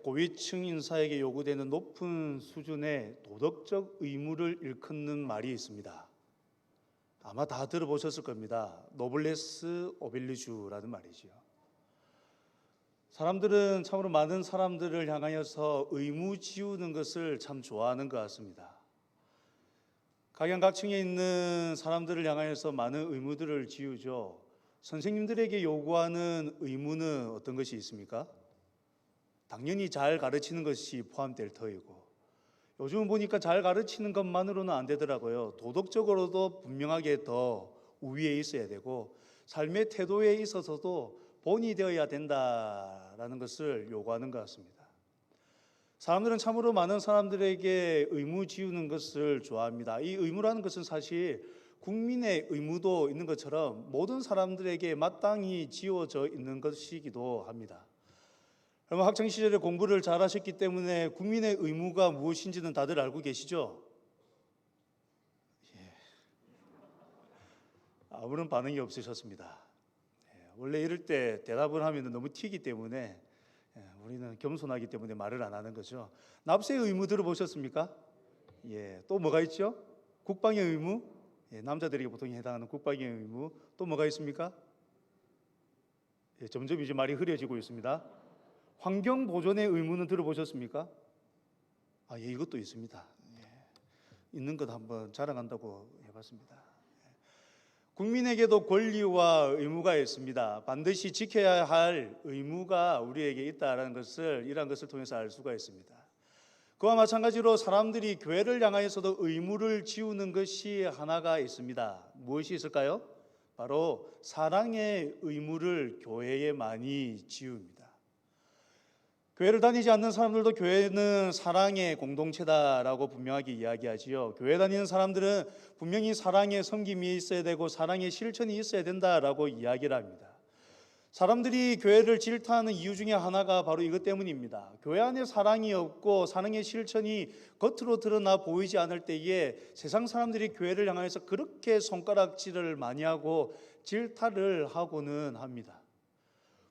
고위층 인사에게 요구되는 높은 수준의 도덕적 의무를 일컫는 말이 있습니다. 아마 다 들어보셨을 겁니다. 노블레스 오빌리주라는 말이지요. 사람들은 참으로 많은 사람들을 향하여서 의무 지우는 것을 참 좋아하는 것 같습니다. 각양각층에 있는 사람들을 향하여서 많은 의무들을 지우죠. 선생님들에게 요구하는 의무는 어떤 것이 있습니까? 당연히 잘 가르치는 것이 포함될 터이고, 요즘 보니까 잘 가르치는 것만으로는 안 되더라고요. 도덕적으로도 분명하게 더 우위에 있어야 되고, 삶의 태도에 있어서도 본이 되어야 된다라는 것을 요구하는 것 같습니다. 사람들은 참으로 많은 사람들에게 의무 지우는 것을 좋아합니다. 이 의무라는 것은 사실 국민의 의무도 있는 것처럼 모든 사람들에게 마땅히 지어져 있는 것이기도 합니다. 여러분, 학창시절에 공부를 잘하셨기 때문에 국민의 의무가 무엇인지는 다들 알고 계시죠? 아무런 반응이 없으셨습니다. 원래 이럴 때 대답을 하면 너무 튀기 때문에 우리는 겸손하기 때문에 말을 안 하는 거죠. 납세의 의무 들어보셨습니까? 또 뭐가 있죠? 국방의 의무, 남자들에게 보통 해당하는 국방의 의무. 또 뭐가 있습니까? 점점 이제 말이 흐려지고 있습니다. 환경 보존의 의무는 들어보셨습니까? 이것도 있습니다. 있는 것 한번 자랑한다고 해봤습니다. 국민에게도 권리와 의무가 있습니다. 반드시 지켜야 할 의무가 우리에게 있다는 것을 이러한 것을 통해서 알 수가 있습니다. 그와 마찬가지로 사람들이 교회를 향하여서도 의무를 지우는 것이 하나가 있습니다. 무엇이 있을까요? 바로 사랑의 의무를 교회에 많이 지웁니다. 교회를 다니지 않는 사람들도 교회는 사랑의 공동체다라고 분명하게 이야기하지요. 교회 다니는 사람들은 분명히 사랑의 섬김이 있어야 되고 사랑의 실천이 있어야 된다라고 이야기를 합니다. 사람들이 교회를 질타하는 이유 중에 하나가 바로 이것 때문입니다. 교회 안에 사랑이 없고 사랑의 실천이 겉으로 드러나 보이지 않을 때에 세상 사람들이 교회를 향해서 그렇게 손가락질을 많이 하고 질타를 하고는 합니다.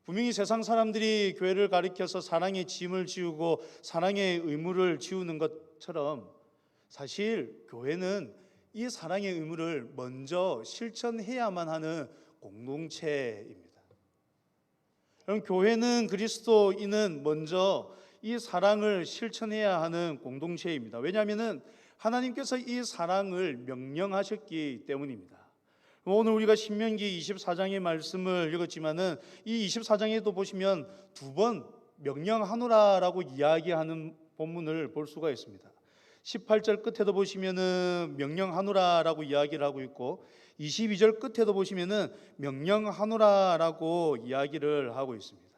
분명히 세상 사람들이 교회를 가리켜서 사랑의 짐을 지우고 사랑의 의무를 지우는 것처럼 사실 교회는 이 사랑의 의무를 먼저 실천해야만 하는 공동체입니다. 여러분, 교회는 그리스도인은 먼저 이 사랑을 실천해야 하는 공동체입니다. 왜냐하면 하나님께서 이 사랑을 명령하셨기 때문입니다. 오늘 우리가 신명기 24장의 말씀을 읽었지만은 이 24장에도 보시면 두 번 명령하노라라고 이야기하는 본문을 볼 수가 있습니다. 18절 끝에도 보시면은 명령하노라라고 이야기를 하고 있고 22절 끝에도 보시면은 명령하노라라고 이야기를 하고 있습니다.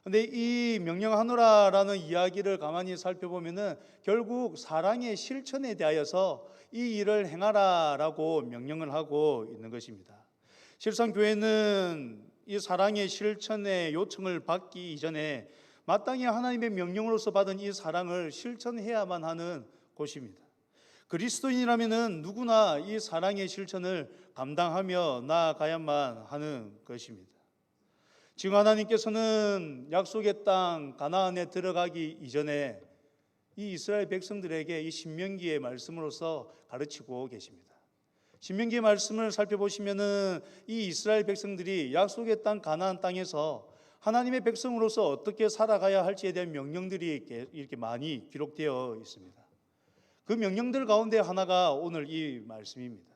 근데 이 명령하노라라는 이야기를 가만히 살펴보면은 결국 사랑의 실천에 대하여서 이 일을 행하라라고 명령을 하고 있는 것입니다. 실상 교회는 이 사랑의 실천의 요청을 받기 이전에 마땅히 하나님의 명령으로서 받은 이 사랑을 실천해야만 하는 곳입니다. 그리스도인이라면은 누구나 이 사랑의 실천을 감당하며 나아가야만 하는 것입니다. 지금 하나님께서는 약속의 땅 가나안에 들어가기 이전에 이 이스라엘 백성들에게 이 신명기의 말씀으로서 가르치고 계십니다. 신명기의 말씀을 살펴보시면은 이 이스라엘 백성들이 약속의 땅 가나안 땅에서 하나님의 백성으로서 어떻게 살아가야 할지에 대한 명령들이 이렇게 많이 기록되어 있습니다. 그 명령들 가운데 하나가 오늘 이 말씀입니다.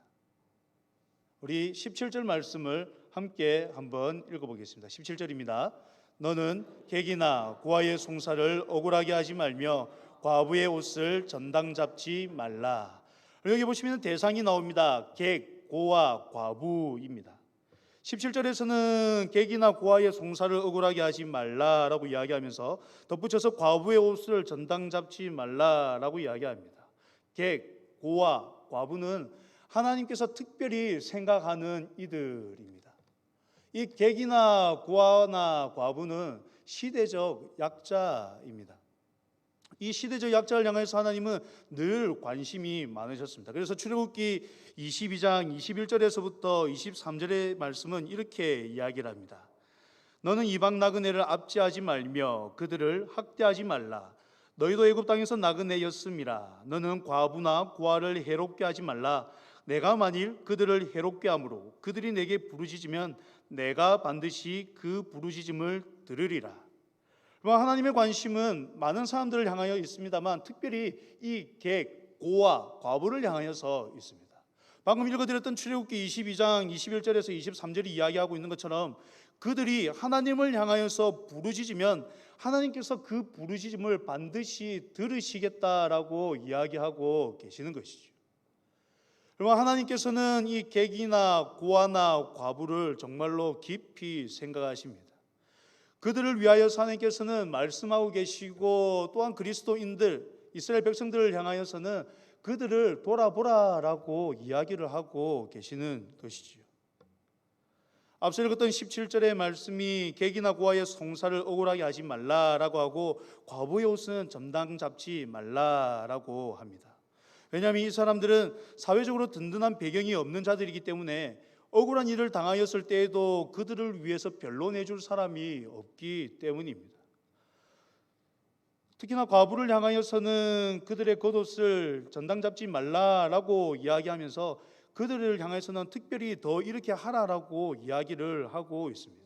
우리 17절 말씀을 함께 한번 읽어보겠습니다. 17절입니다. 너는 객이나 고아의 송사를 억울하게 하지 말며 과부의 옷을 전당 잡지 말라. 여기 보시면 대상이 나옵니다. 객, 고아, 과부입니다. 17절에서는 객이나 고아의 송사를 억울하게 하지 말라라고 이야기하면서 덧붙여서 과부의 옷을 전당 잡지 말라라고 이야기합니다. 객, 고아, 과부는 하나님께서 특별히 생각하는 이들입니다. 이 객이나 고아나 과부는 시대적 약자입니다. 이 시대적 약자를 향해서 하나님은 늘 관심이 많으셨습니다. 그래서 출애굽기 22장 21절에서부터 23절의 말씀은 이렇게 이야기를 합니다. 너는 이방 나그네를 압제하지 말며 그들을 학대하지 말라. 너희도 애굽 땅에서 나그네였음이라. 너는 과부나 고아를 해롭게 하지 말라. 내가 만일 그들을 해롭게 함으로 그들이 내게 부르짖으면 내가 반드시 그 부르짖음을 들으리라. 하나님의 관심은 많은 사람들을 향하여 있습니다만 특별히 이 객, 고아, 과부를 향하여서 있습니다. 방금 읽어드렸던 출애굽기 22장 21절에서 23절이 이야기하고 있는 것처럼 그들이 하나님을 향하여서 부르짖으면 하나님께서 그 부르짖음을 반드시 들으시겠다라고 이야기하고 계시는 것이죠. 그리고 하나님께서는 이 객이나 고아나 과부를 정말로 깊이 생각하십니다. 그들을 위하여서 하나님께서는 말씀하고 계시고 또한 그리스도인들, 이스라엘 백성들을 향하여서는 그들을 돌아보라라고 이야기를 하고 계시는 것이지요. 앞서 읽었던 17절의 말씀이 객이나 고아의 송사를 억울하게 하지 말라라고 하고 과부의 옷은 점당 잡지 말라라고 합니다. 왜냐하면 이 사람들은 사회적으로 든든한 배경이 없는 자들이기 때문에 억울한 일을 당하였을 때에도 그들을 위해서 변론해 줄 사람이 없기 때문입니다. 특히나 과부를 향하여서는 그들의 겉옷을 전당 잡지 말라라고 이야기하면서 그들을 향해서는 특별히 더 이렇게 하라라고 이야기를 하고 있습니다.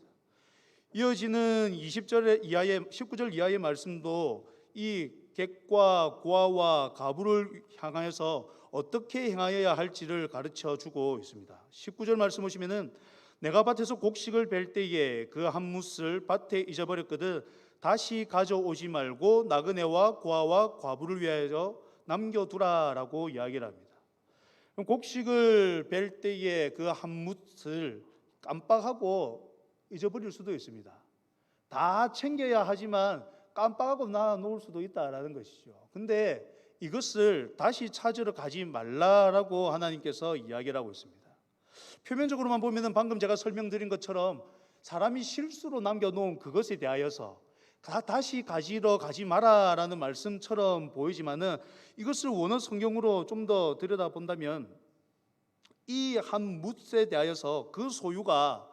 이어지는 19절 이하의 말씀도 이 객과 고아와 과부를 향하여서 어떻게 행하여야 할지를 가르쳐 주고 있습니다. 19절 말씀 보시면은 내가 밭에서 곡식을 벨 때에 그 한 뭇을 밭에 잊어버렸거든 다시 가져오지 말고 나그네와 고아와 과부를 위하여 남겨두라라고 이야기를 합니다. 곡식을 벨 때에 그 한 뭇을 깜빡하고 잊어버릴 수도 있습니다. 다 챙겨야 하지만 깜빡하고 놔놓을 수도 있다라는 것이죠. 근데 이것을 다시 찾으러 가지 말라라고 하나님께서 이야기를 하고 있습니다. 표면적으로만 보면은 방금 제가 설명드린 것처럼 사람이 실수로 남겨놓은 그것에 대하여서 다시 가지러 가지 마라라는 말씀처럼 보이지만은 이것을 원어 성경으로 좀 더 들여다본다면 이 한 뭇에 대하여서 그 소유가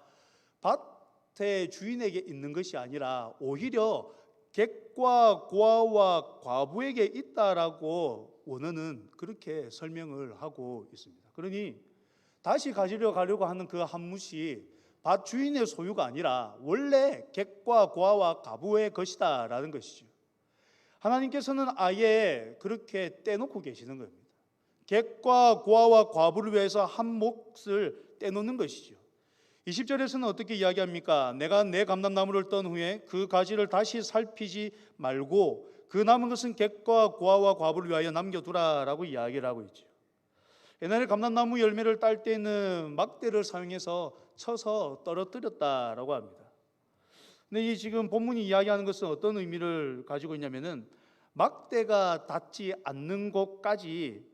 밭의 주인에게 있는 것이 아니라 오히려 객과 고아와 과부에게 있다라고 원어는 그렇게 설명을 하고 있습니다. 그러니 다시 가지려 가려고 하는 그 한 뭇이 밭 주인의 소유가 아니라 원래 객과 고아와 과부의 것이다라는 것이죠. 하나님께서는 아예 그렇게 떼놓고 계시는 겁니다. 객과 고아와 과부를 위해서 한 몫을 떼놓는 것이죠. 20절에서는 어떻게 이야기합니까? 내가 내 감람나무를 떤 후에 그 가지를 다시 살피지 말고 그 남은 것은 객과 고아와 과부를 위하여 남겨두라라고 이야기를 하고 있죠. 옛날에 감람나무 열매를 딸 때는 막대를 사용해서 쳐서 떨어뜨렸다라고 합니다. 근데 이 지금 본문이 이야기하는 것은 어떤 의미를 가지고 있냐면은 막대가 닿지 않는 곳까지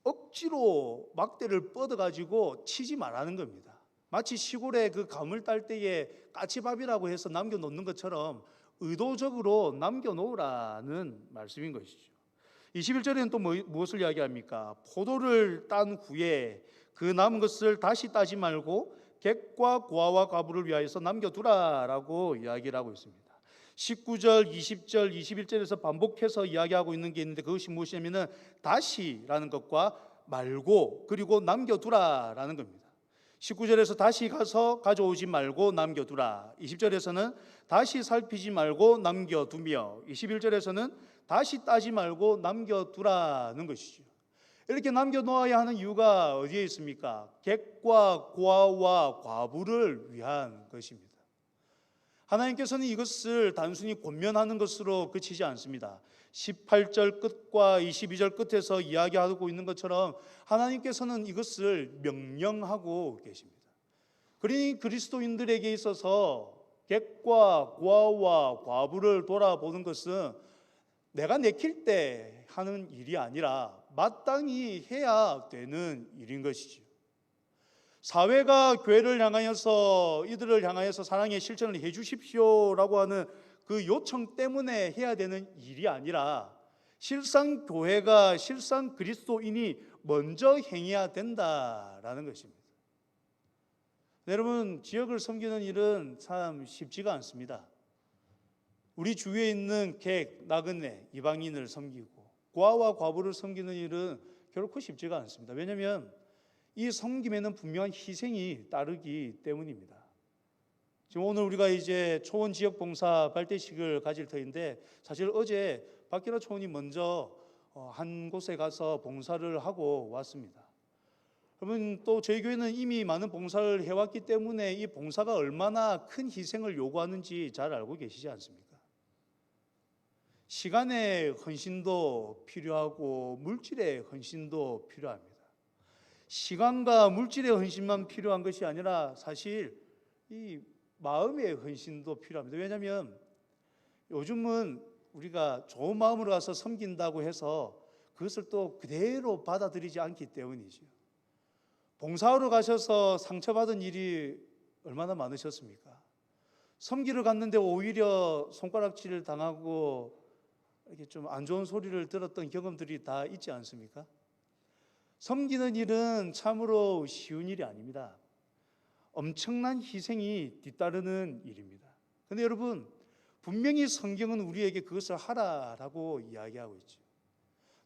억지로 막대를 뻗어가지고 치지 말라는 겁니다. 마치 시골에 그 감을 딸 때에 까치밥이라고 해서 남겨놓는 것처럼 의도적으로 남겨놓으라는 말씀인 것이죠. 21절에는 또 무엇을 이야기합니까? 포도를 딴 후에 그 남은 것을 다시 따지 말고 객과 고아와 과부를 위하여서 남겨두라라고 이야기를 하고 있습니다. 19절, 20절, 21절에서 반복해서 이야기하고 있는 게 있는데 그것이 무엇이냐면은 다시라는 것과 말고 그리고 남겨두라라는 겁니다. 19절에서 다시 가서 가져오지 말고 남겨두라. 20절에서는 다시 살피지 말고 남겨두며 21절에서는 다시 따지 말고 남겨두라는 것이죠. 이렇게 남겨놓아야 하는 이유가 어디에 있습니까? 객과 고아와 과부를 위한 것입니다. 하나님께서는 이것을 단순히 권면하는 것으로 그치지 않습니다. 18절 끝과 22절 끝에서 이야기하고 있는 것처럼 하나님께서는 이것을 명령하고 계십니다. 그러니 그리스도인들에게 있어서 객과 고아와 과부를 돌아보는 것은 내가 내킬 때 하는 일이 아니라 마땅히 해야 되는 일인 것이죠. 사회가 교회를 향하여서 이들을 향하여서 사랑의 실천을 해 주십시오라고 하는 그 요청 때문에 해야 되는 일이 아니라 실상 교회가 실상 그리스도인이 먼저 행해야 된다라는 것입니다. 여러분, 지역을 섬기는 일은 참 쉽지가 않습니다. 우리 주위에 있는 객, 나그네, 이방인을 섬기고 고아와 과부를 섬기는 일은 결코 쉽지가 않습니다. 왜냐하면 이 섬김에는 분명한 희생이 따르기 때문입니다. 지금 오늘 우리가 이제 초원 지역 봉사 발대식을 가질 터인데, 사실 어제 박기라 초원이 먼저 한 곳에 가서 봉사를 하고 왔습니다. 여러분, 또 저희 교회는 이미 많은 봉사를 해왔기 때문에 이 봉사가 얼마나 큰 희생을 요구하는지 잘 알고 계시지 않습니까? 시간의 헌신도 필요하고 물질의 헌신도 필요합니다. 시간과 물질의 헌신만 필요한 것이 아니라 사실 이 마음의 헌신도 필요합니다. 왜냐하면 요즘은 우리가 좋은 마음으로 가서 섬긴다고 해서 그것을 또 그대로 받아들이지 않기 때문이죠. 봉사하러 가셔서 상처받은 일이 얼마나 많으셨습니까? 섬기러 갔는데 오히려 손가락질을 당하고 이렇게 좀 안 좋은 소리를 들었던 경험들이 다 있지 않습니까? 섬기는 일은 참으로 쉬운 일이 아닙니다. 엄청난 희생이 뒤따르는 일입니다. 그런데 여러분, 분명히 성경은 우리에게 그것을 하라라고 이야기하고 있죠.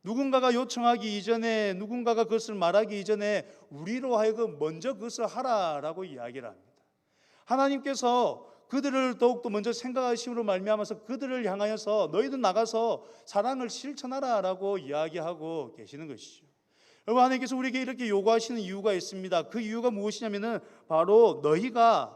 누군가가 요청하기 이전에, 누군가가 그것을 말하기 이전에 우리로 하여금 먼저 그것을 하라라고 이야기를 합니다. 하나님께서 그들을 더욱더 먼저 생각하심으로 말미암아서 그들을 향하여서 너희들 나가서 사랑을 실천하라라고 이야기하고 계시는 것이죠. 여러분, 하나님께서 우리에게 이렇게 요구하시는 이유가 있습니다. 그 이유가 무엇이냐면은 바로 너희가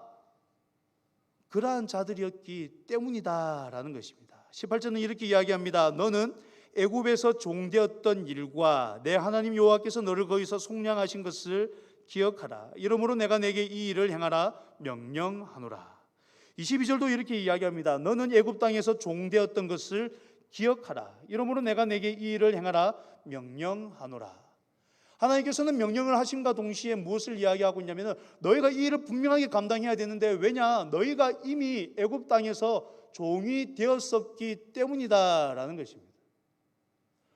그러한 자들이었기 때문이다라는 것입니다. 18절은 이렇게 이야기합니다. 너는 애굽에서 종되었던 일과 내 하나님 여호와께서 너를 거기서 속량하신 것을 기억하라. 이러므로 내가 내게 이 일을 행하라 명령하노라. 22절도 이렇게 이야기합니다. 너는 애굽 땅에서 종되었던 것을 기억하라. 이러므로 내가 내게 이 일을 행하라 명령하노라. 하나님께서는 명령을 하심과 동시에 무엇을 이야기하고 있냐면 너희가 이 일을 분명하게 감당해야 되는데, 왜냐? 너희가 이미 애굽 땅에서 종이 되었었기 때문이다라는 것입니다.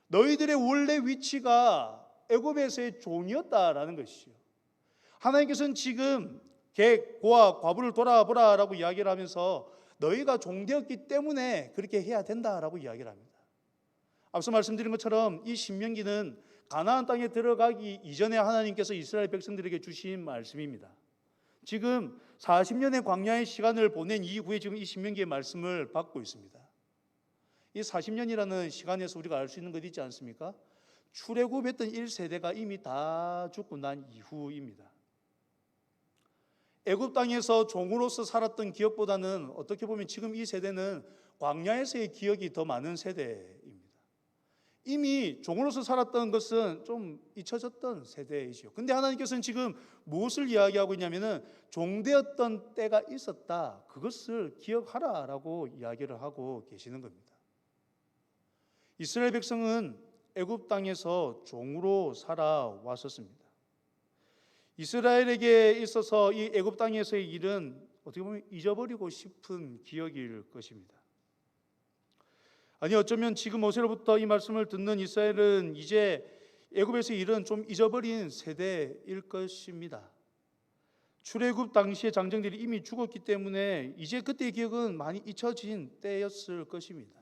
너희들의 원래 위치가 애굽에서의 종이었다라는 것이죠. 하나님께서는 지금 객, 고아, 과부를 돌아보라라고 이야기를 하면서 너희가 종되었기 때문에 그렇게 해야 된다라고 이야기를 합니다. 앞서 말씀드린 것처럼 이 신명기는 가나안 땅에 들어가기 이전에 하나님께서 이스라엘 백성들에게 주신 말씀입니다. 지금 40년의 광야의 시간을 보낸 이후에 지금 이 신명기의 말씀을 받고 있습니다. 이 40년이라는 시간에서 우리가 알 수 있는 것 있지 않습니까? 출애굽했던 1세대가 이미 다 죽고 난 이후입니다. 애굽 땅에서 종으로서 살았던 기억보다는 어떻게 보면 지금 이 세대는 광야에서의 기억이 더 많은 세대입니다. 이미 종으로서 살았던 것은 좀 잊혀졌던 세대이죠. 근데 하나님께서는 지금 무엇을 이야기하고 있냐면은 종되었던 때가 있었다. 그것을 기억하라라고 이야기를 하고 계시는 겁니다. 이스라엘 백성은 애굽 땅에서 종으로 살아왔었습니다. 이스라엘에게 있어서 이 애굽 땅에서의 일은 어떻게 보면 잊어버리고 싶은 기억일 것입니다. 아니, 어쩌면 지금 모세로부터 이 말씀을 듣는 이스라엘은 이제 애굽에서의 일은 좀 잊어버린 세대일 것입니다. 출애굽 당시의 장정들이 이미 죽었기 때문에 이제 그때의 기억은 많이 잊혀진 때였을 것입니다.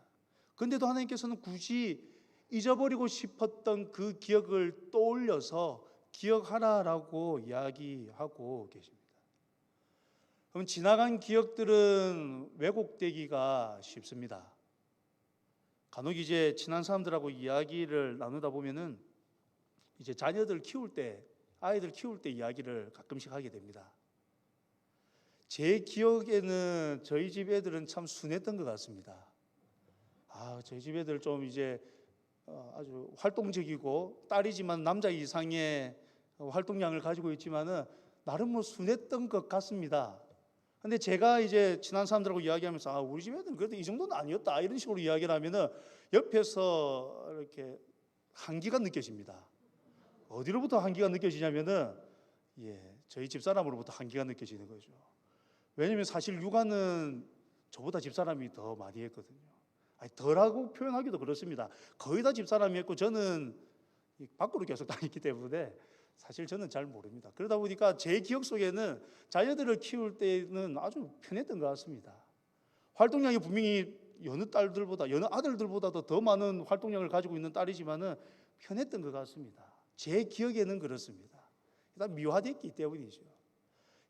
그런데도 하나님께서는 굳이 잊어버리고 싶었던 그 기억을 떠올려서 기억하라라고 이야기하고 계십니다. 그럼 지나간 기억들은 왜곡되기가 쉽습니다. 간혹 이제 친한 사람들하고 이야기를 나누다 보면은 이제 자녀들 키울 때, 아이들 키울 때 이야기를 가끔씩 하게 됩니다. 제 기억에는 저희 집 애들은 참 순했던 것 같습니다. 저희 집 애들 좀 이제 아주 활동적이고 딸이지만 남자 이상의 활동량을 가지고 있지만은 나름 뭐 순했던 것 같습니다. 근데 제가 이제 친한 사람들하고 이야기하면서 우리 집 애들은 그래도 이 정도는 아니었다 이런 식으로 이야기를 하면은 옆에서 이렇게 한기가 느껴집니다. 어디로부터 한기가 느껴지냐면은 저희 집사람으로부터 한기가 느껴지는 거죠. 왜냐하면 사실 육아는 저보다 집사람이 더 많이 했거든요. 덜하고 표현하기도 그렇습니다. 거의 다 집사람이 했고 저는 밖으로 계속 다녔기 때문에 사실 저는 잘 모릅니다. 그러다 보니까 제 기억 속에는 자녀들을 키울 때는 아주 편했던 것 같습니다. 활동량이 분명히 여느 딸들보다, 여느 아들들보다도 더 많은 활동량을 가지고 있는 딸이지만은 편했던 것 같습니다. 제 기억에는 그렇습니다. 일단 미화됐기 때문이죠.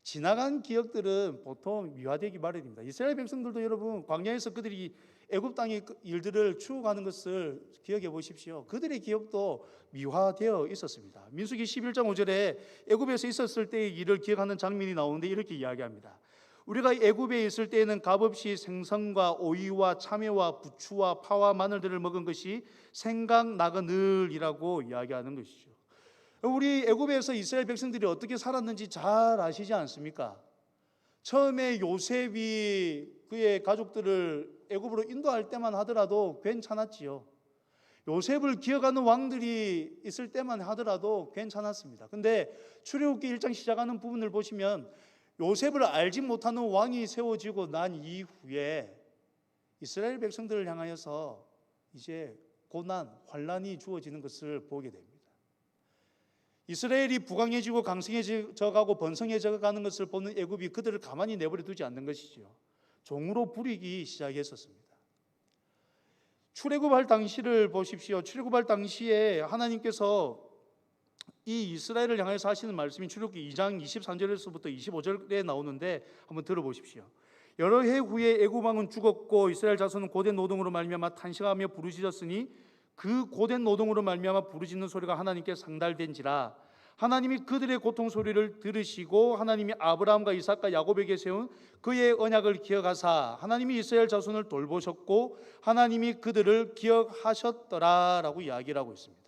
지나간 기억들은 보통 미화되기 마련입니다. 이스라엘 백성들도 여러분 광야에서 그들이 애굽 땅의 일들을 추억하는 것을 기억해 보십시오. 그들의 기억도 미화되어 있었습니다. 민수기 11장 5절에 애굽에서 있었을 때의 일을 기억하는 장면이 나오는데 이렇게 이야기합니다. 우리가 애굽에 있을 때에는 값없이 생선과 오이와 참외와 부추와 파와 마늘들을 먹은 것이 생각나거늘이라고 이야기하는 것이죠. 우리 애굽에서 이스라엘 백성들이 어떻게 살았는지 잘 아시지 않습니까? 처음에 요셉이 그의 가족들을 애굽으로 인도할 때만 하더라도 괜찮았지요. 요셉을 기억하는 왕들이 있을 때만 하더라도 괜찮았습니다. 근데 출애굽기 1장 시작하는 부분을 보시면 요셉을 알지 못하는 왕이 세워지고 난 이후에 이스라엘 백성들을 향하여서 이제 고난, 환난이 주어지는 것을 보게 됩니다. 이스라엘이 부강해지고 강성해져 가고 번성해져 가는 것을 보는 애굽이 그들을 가만히 내버려 두지 않는 것이죠. 종으로 부리기 시작했었습니다. 출애굽할 당시를 보십시오. 출애굽할 당시에 하나님께서 이 이스라엘을 향해서 하시는 말씀이 출애굽기 2장 23절에서부터 25절에 나오는데 한번 들어보십시오. 여러 해 후에 애굽 왕은 죽었고 이스라엘 자손은 고된 노동으로 말미암아 탄식하며 부르짖었으니 그 고된 노동으로 말미암아 부르짖는 소리가 하나님께 상달된지라. 하나님이 그들의 고통 소리를 들으시고 하나님이 아브라함과 이삭과 야곱에게 세운 그의 언약을 기억하사 하나님이 이스라엘 자손을 돌보셨고 하나님이 그들을 기억하셨더라라고 이야기를 하고 있습니다.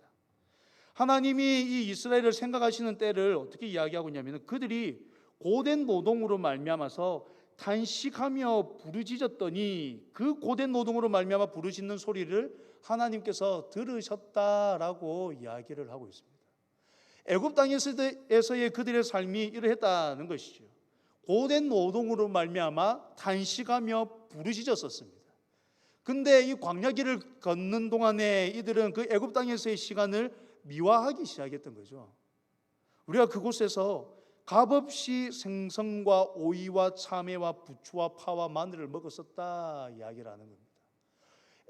하나님이 이 이스라엘을 생각하시는 때를 어떻게 이야기하고 있냐면 그들이 고된 노동으로 말미암아서 탄식하며 부르짖었더니 그 고된 노동으로 말미암아 부르짖는 소리를 하나님께서 들으셨다라고 이야기를 하고 있습니다. 애굽 땅에서의 그들의 삶이 이러했다는 것이죠. 고된 노동으로 말미암아 탄식하며 부르짖었었습니다. 근데 이 광야길을 걷는 동안에 이들은 그 애굽 땅에서의 시간을 미화하기 시작했던 거죠. 우리가 그곳에서 값없이 생선과 오이와 참외와 부추와 파와 마늘을 먹었었다 이야기를 하는 겁니다.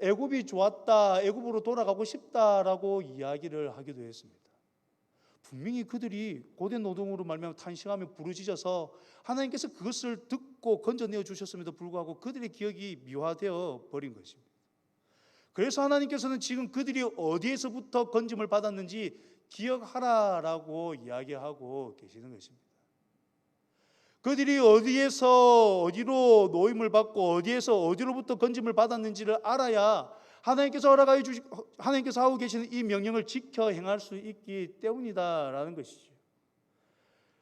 애굽이 좋았다, 애굽으로 돌아가고 싶다라고 이야기를 하기도 했습니다. 분명히 그들이 고된 노동으로 말미암아 탄식하며 부르짖어서 하나님께서 그것을 듣고 건져내어 주셨음에도 불구하고 그들의 기억이 미화되어 버린 것입니다. 그래서 하나님께서는 지금 그들이 어디에서부터 건짐을 받았는지 기억하라라고 이야기하고 계시는 것입니다. 그들이 어디에서 어디로 노임을 받고 어디에서 어디로부터 건짐을 받았는지를 알아야 하나님께서 하나님께서 하고 계시는 이 명령을 지켜 행할 수 있기 때문이다라는 것이죠.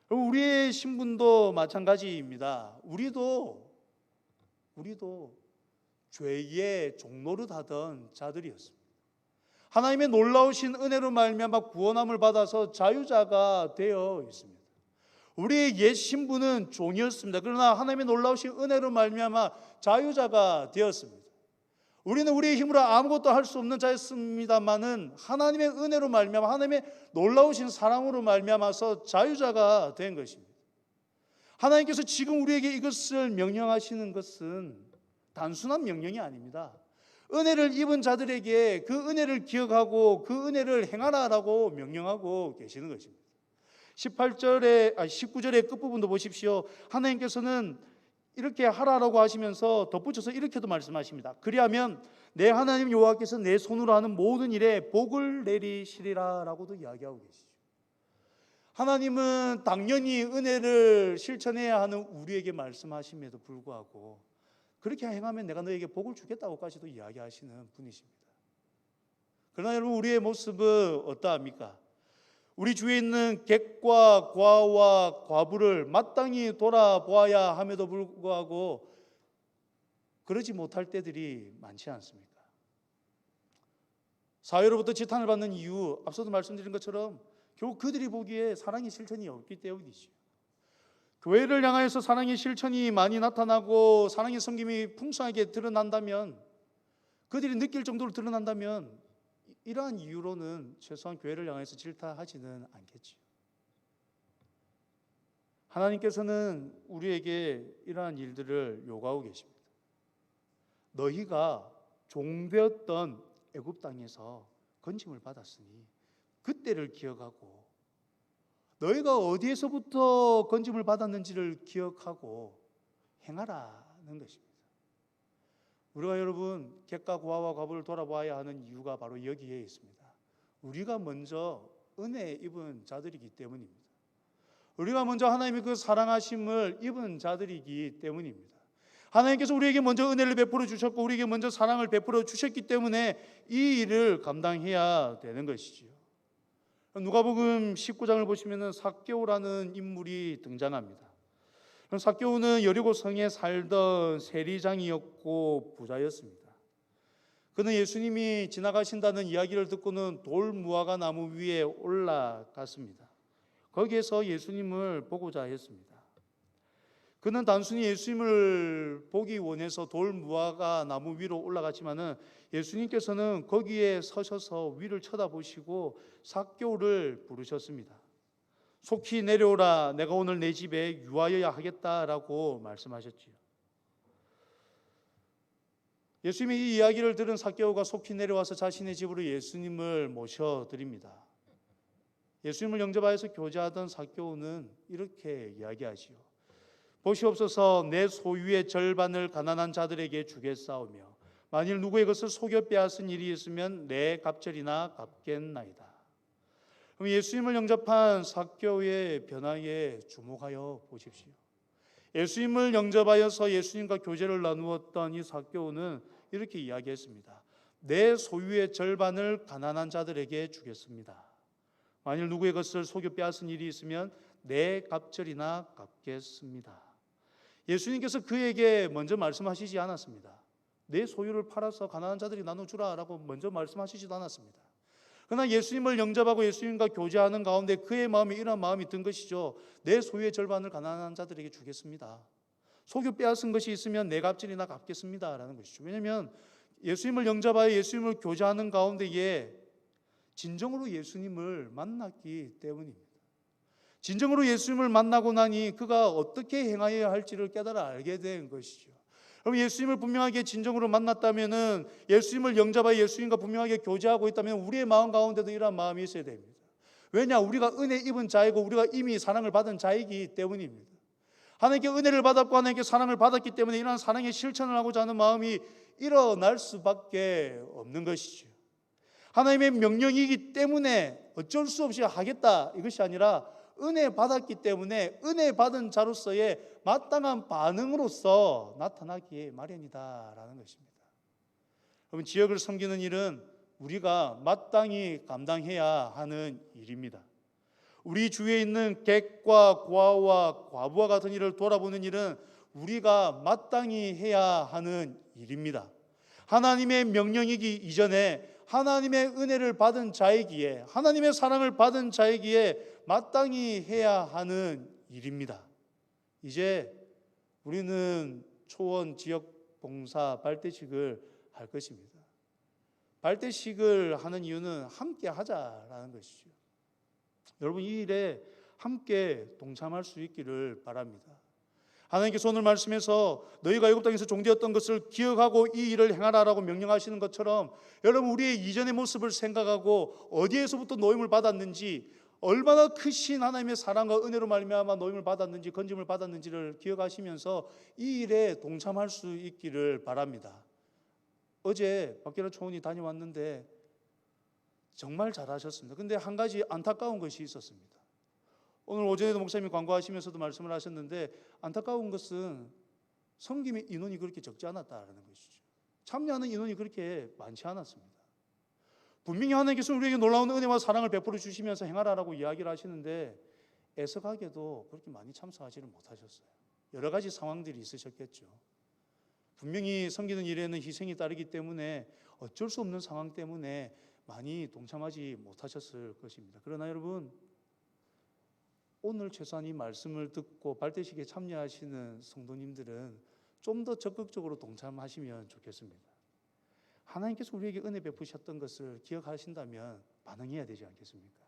우리의 신분도 마찬가지입니다. 우리도 죄의 종노릇하던 자들이었습니다. 하나님의 놀라우신 은혜로 말미암아 구원함을 받아서 자유자가 되어 있습니다. 우리의 옛 신분은 종이었습니다. 그러나 하나님의 놀라우신 은혜로 말미암아 자유자가 되었습니다. 우리는 우리의 힘으로 아무것도 할 수 없는 자였습니다만은 하나님의 은혜로 말미암아 하나님의 놀라우신 사랑으로 말미암아서 자유자가 된 것입니다. 하나님께서 지금 우리에게 이것을 명령하시는 것은 단순한 명령이 아닙니다. 은혜를 입은 자들에게 그 은혜를 기억하고 그 은혜를 행하라라고 명령하고 계시는 것입니다. 19절의 끝부분도 보십시오. 하나님께서는 이렇게 하라라고 하시면서 덧붙여서 이렇게도 말씀하십니다. 그리하면 내 하나님 여호와께서 내 손으로 하는 모든 일에 복을 내리시리라라고도 이야기하고 계시죠. 하나님은 당연히 은혜를 실천해야 하는 우리에게 말씀하심에도 불구하고 그렇게 행하면 내가 너에게 복을 주겠다고까지도 이야기하시는 분이십니다. 그러나 여러분 우리의 모습은 어떠합니까? 우리 주위에 있는 객과 과와 과부를 마땅히 돌아보아야 함에도 불구하고 그러지 못할 때들이 많지 않습니까? 사회로부터 지탄을 받는 이유, 앞서도 말씀드린 것처럼 결국 그들이 보기에 사랑의 실천이 없기 때문이죠. 교회를 향하여서 사랑의 실천이 많이 나타나고 사랑의 섬김이 풍성하게 드러난다면, 그들이 느낄 정도로 드러난다면 이러한 이유로는 최소한 교회를 향해서 질타하지는 않겠지요. 하나님께서는 우리에게 이러한 일들을 요구하고 계십니다. 너희가 종되었던 애굽 땅에서 건짐을 받았으니 그때를 기억하고, 너희가 어디에서부터 건짐을 받았는지를 기억하고 행하라는 것입니다. 우리가 여러분 객과 고아와 과부를 돌아봐야 하는 이유가 바로 여기에 있습니다. 우리가 먼저 은혜 입은 자들이기 때문입니다. 우리가 먼저 하나님의 그 사랑하심을 입은 자들이기 때문입니다. 하나님께서 우리에게 먼저 은혜를 베풀어 주셨고 우리에게 먼저 사랑을 베풀어 주셨기 때문에 이 일을 감당해야 되는 것이지요. 누가복음 19장을 보시면 삭개오라는 인물이 등장합니다. 삭개오는 여리고 성에 살던 세리장이었고 부자였습니다. 그는 예수님이 지나가신다는 이야기를 듣고는 돌 무화과 나무 위에 올라갔습니다. 거기에서 예수님을 보고자 했습니다. 그는 단순히 예수님을 보기 원해서 돌 무화과 나무 위로 올라갔지만은 예수님께서는 거기에 서셔서 위를 쳐다보시고 삭개오를 부르셨습니다. 속히 내려오라, 내가 오늘 내 집에 유하여야 하겠다라고 말씀하셨지요. 예수님이 이 이야기를 들은 삭개오가 속히 내려와서 자신의 집으로 예수님을 모셔드립니다. 예수님을 영접하여서 교제하던 삭개오는 이렇게 이야기하지요. 보시옵소서, 내 소유의 절반을 가난한 자들에게 주겠사오며 만일 누구의 것을 속여 빼앗은 일이 있으면 내 갑절이나 갚겠나이다. 그럼 예수님을 영접한 삭개오의 변화에 주목하여 보십시오. 예수님을 영접하여서 예수님과 교제를 나누었던 이 삭개오는 이렇게 이야기했습니다. 내 소유의 절반을 가난한 자들에게 주겠습니다. 만일 누구의 것을 속여 빼앗은 일이 있으면 내 갑절이나 갚겠습니다. 예수님께서 그에게 먼저 말씀하시지 않았습니다. 내 소유를 팔아서 가난한 자들이 나눠주라라고 먼저 말씀하시지도 않았습니다. 그러나 예수님을 영접하고 예수님과 교제하는 가운데 그의 마음에 이런 마음이 든 것이죠. 내 소유의 절반을 가난한 자들에게 주겠습니다. 속여 빼앗은 것이 있으면 내 갑절이나 갚겠습니다 라는 것이죠. 왜냐하면 예수님을 영접하여 예수님을 교제하는 가운데에 진정으로 예수님을 만났기 때문입니다. 진정으로 예수님을 만나고 나니 그가 어떻게 행하여야 할지를 깨달아 알게 된 것이죠. 그럼 예수님을 분명하게 진정으로 만났다면은, 예수님을 영접하여 예수님과 분명하게 교제하고 있다면 우리의 마음 가운데도 이러한 마음이 있어야 됩니다. 왜냐? 우리가 은혜 입은 자이고 우리가 이미 사랑을 받은 자이기 때문입니다. 하나님께 은혜를 받았고 하나님께 사랑을 받았기 때문에 이러한 사랑의 실천을 하고자 하는 마음이 일어날 수밖에 없는 것이죠. 하나님의 명령이기 때문에 어쩔 수 없이 하겠다 이것이 아니라 은혜 받았기 때문에 은혜 받은 자로서의 마땅한 반응으로서 나타나기에 마련이다라는 것입니다. 그러면 지역을 섬기는 일은 우리가 마땅히 감당해야 하는 일입니다. 우리 주위에 있는 객과 고아와 과부와 같은 일을 돌아보는 일은 우리가 마땅히 해야 하는 일입니다. 하나님의 명령이기 이전에 하나님의 은혜를 받은 자이기에, 하나님의 사랑을 받은 자이기에 마땅히 해야 하는 일입니다. 이제 우리는 초원 지역 봉사 발대식을 할 것입니다. 발대식을 하는 이유는 함께 하자라는 것이죠. 여러분, 이 일에 함께 동참할 수 있기를 바랍니다. 하나님께서 오늘 말씀에서 너희가 애굽 땅에서 종되었던 것을 기억하고 이 일을 행하라라고 명령하시는 것처럼 여러분, 우리의 이전의 모습을 생각하고 어디에서부터 노임을 받았는지, 얼마나 크신 하나님의 사랑과 은혜로 말미암아 노임을 받았는지, 건짐을 받았는지를 기억하시면서 이 일에 동참할 수 있기를 바랍니다. 어제 박계란 총원이 다녀왔는데 정말 잘하셨습니다. 근데 한 가지 안타까운 것이 있었습니다. 오늘 오전에도 목사님이 광고하시면서도 말씀을 하셨는데, 안타까운 것은 섬김의 인원이 그렇게 적지 않았다라는 것이죠. 참여하는 인원이 그렇게 많지 않았습니다. 분명히 하나님께서 우리에게 놀라운 은혜와 사랑을 베풀어 주시면서 행하라라고 이야기를 하시는데 애석하게도 그렇게 많이 참석하지를 못하셨어요. 여러 가지 상황들이 있으셨겠죠. 분명히 섬기는 일에는 희생이 따르기 때문에 어쩔 수 없는 상황 때문에 많이 동참하지 못하셨을 것입니다. 그러나 여러분, 오늘 최소한 이 말씀을 듣고 발대식에 참여하시는 성도님들은 좀 더 적극적으로 동참하시면 좋겠습니다. 하나님께서 우리에게 은혜 베푸셨던 것을 기억하신다면 반응해야 되지 않겠습니까?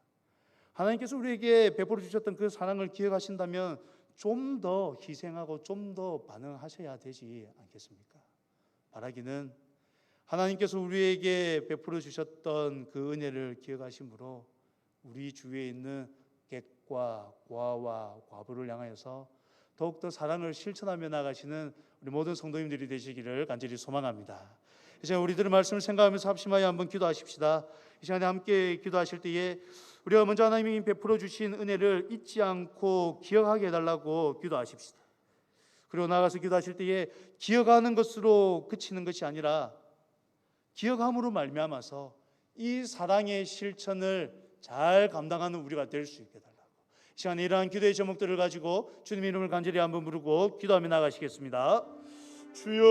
하나님께서 우리에게 베풀어 주셨던 그 사랑을 기억하신다면 좀 더 희생하고 좀 더 반응하셔야 되지 않겠습니까? 바라기는 하나님께서 우리에게 베풀어 주셨던 그 은혜를 기억하심으로 우리 주위에 있는 객과 고아와 과부를 향하여서 더욱더 사랑을 실천하며 나가시는 우리 모든 성도님들이 되시기를 간절히 소망합니다. 이제 우리들의 말씀을 생각하면서 합심하여 한번 기도하십시다. 이 시간에 함께 기도하실 때에 우리가 먼저 하나님이 베풀어 주신 은혜를 잊지 않고 기억하게 해달라고 기도하십시다. 그리고 나가서 기도하실 때에 기억하는 것으로 그치는 것이 아니라 기억함으로 말미암아서 이 사랑의 실천을 잘 감당하는 우리가 될 수 있게 달라고, 이 시간에 이러한 기도의 제목들을 가지고 주님의 이름을 간절히 한번 부르고 기도하며 나가시겠습니다. 주여